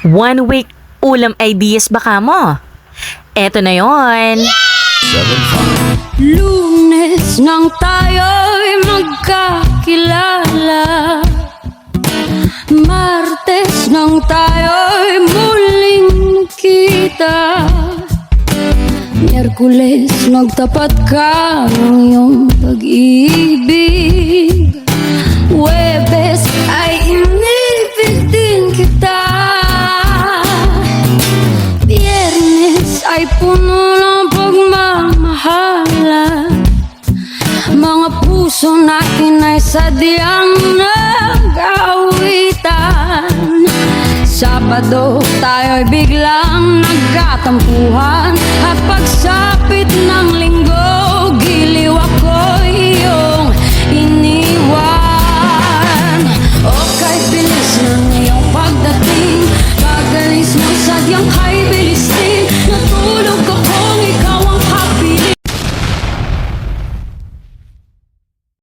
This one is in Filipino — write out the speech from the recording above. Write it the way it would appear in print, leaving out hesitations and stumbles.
1 week ulam ideas baka mo? Eto na yon. Lunes nang tayo'y magkakilala, Martes nang tayo'y muling nakita, Miyerkules nagtapat ka ng iyong pag-ibig, Huwebes ay inibig din kita, Biyernes ay puno ng pagmamahalan, mga puso natin ay sadyang nag-awitan, Sabado tayo'y biglang nagkatampuhan, at pagsapit ng linggo, giliw ako'y iyong iniwan. O kay bilis ng iyong pagdating, pagalis ng sadyang kay